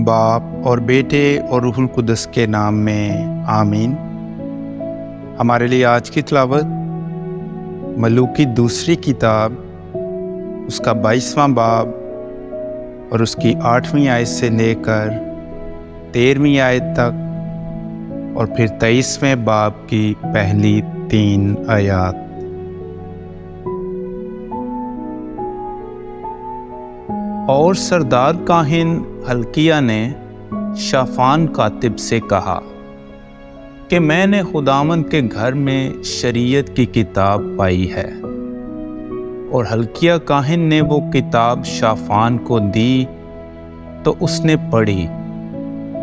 باپ اور بیٹے اور روح القدس کے نام میں آمین۔ ہمارے لیے آج کی تلاوت ملوکی دوسری کتاب اس کا 22واں باب اور اس کی 8ویں آیت سے لے کر 13ویں آیت تک اور پھر 23ویں باب کی پہلی 3 آیات۔ اور سردار کاہن ہلقیہ نے شافان کاتب سے کہا کہ میں نے خداوند کے گھر میں شریعت کی کتاب پائی ہے، اور ہلقیہ کاہن نے وہ کتاب شافان کو دی تو اس نے پڑھی۔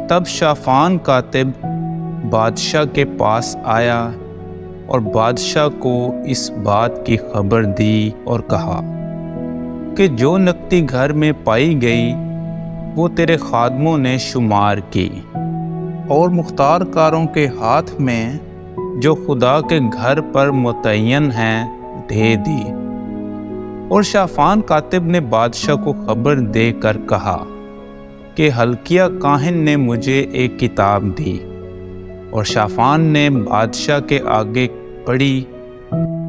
تب شافان کاتب بادشاہ کے پاس آیا اور بادشاہ کو اس بات کی خبر دی اور کہا کہ جو نقدی گھر میں پائی گئی وہ تیرے خادموں نے شمار کی اور مختار کاروں کے ہاتھ میں جو خدا کے گھر پر متعین ہیں دے دی۔ اور شافان کاتب نے بادشاہ کو خبر دے کر کہا کہ ہلقیہ کاہن نے مجھے ایک کتاب دی۔ اور شافان نے بادشاہ کے آگے پڑھی،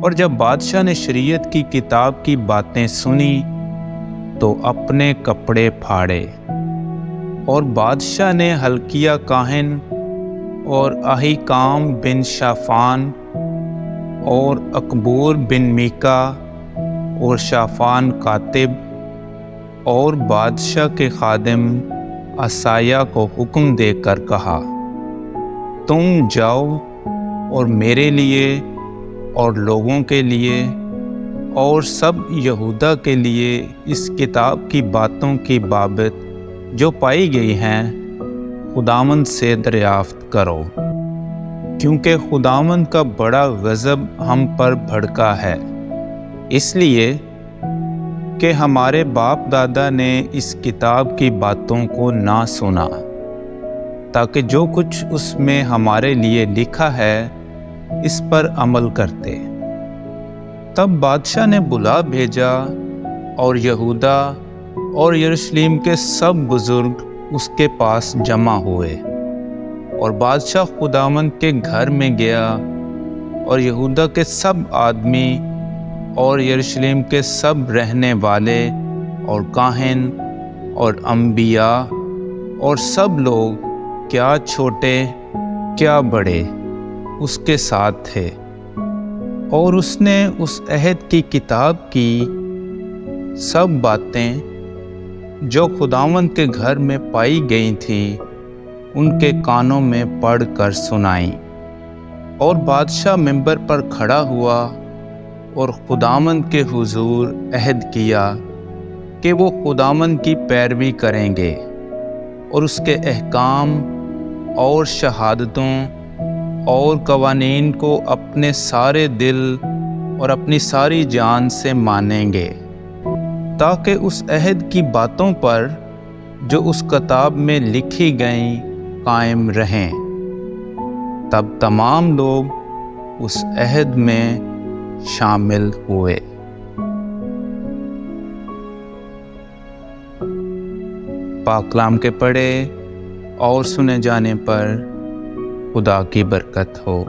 اور جب بادشاہ نے شریعت کی کتاب کی باتیں سنی تو اپنے کپڑے پھاڑے۔ اور بادشاہ نے ہلقیہ کاہن اور اہیکام بن شافان اور اکبور بن میکا اور شافان کاتب اور بادشاہ کے خادم عصایہ کو حکم دے کر کہا، تم جاؤ اور میرے لیے اور لوگوں کے لیے اور سب یہودا کے لیے اس کتاب کی باتوں کی بابت جو پائی گئی ہیں خداوند سے دریافت کرو، کیونکہ خداوند کا بڑا غضب ہم پر بھڑکا ہے، اس لیے کہ ہمارے باپ دادا نے اس کتاب کی باتوں کو نہ سنا، تاکہ جو کچھ اس میں ہمارے لیے لکھا ہے اس پر عمل کرتے۔ تب بادشاہ نے بلا بھیجا اور یہودا اور یروشلم کے سب بزرگ اس کے پاس جمع ہوئے، اور بادشاہ خداوند کے گھر میں گیا، اور یہودا کے سب آدمی اور یروشلم کے سب رہنے والے اور کاہن اور انبیاء اور سب لوگ کیا چھوٹے کیا بڑے اس کے ساتھ تھے۔ اور اس نے اس عہد کی کتاب کی سب باتیں جو خداوند کے گھر میں پائی گئی تھیں ان کے کانوں میں پڑھ کر سنائیں۔ اور بادشاہ منبر پر کھڑا ہوا اور خداوند کے حضور عہد کیا کہ وہ خداوند کی پیروی کریں گے اور اس کے احکام اور شہادتوں اور قوانین کو اپنے سارے دل اور اپنی ساری جان سے مانیں گے، تاکہ اس عہد کی باتوں پر جو اس کتاب میں لکھی گئیں قائم رہیں۔ تب تمام لوگ اس عہد میں شامل ہوئے۔ پاک کلام کے پڑھے اور سنے جانے پر خدا کی برکت ہو۔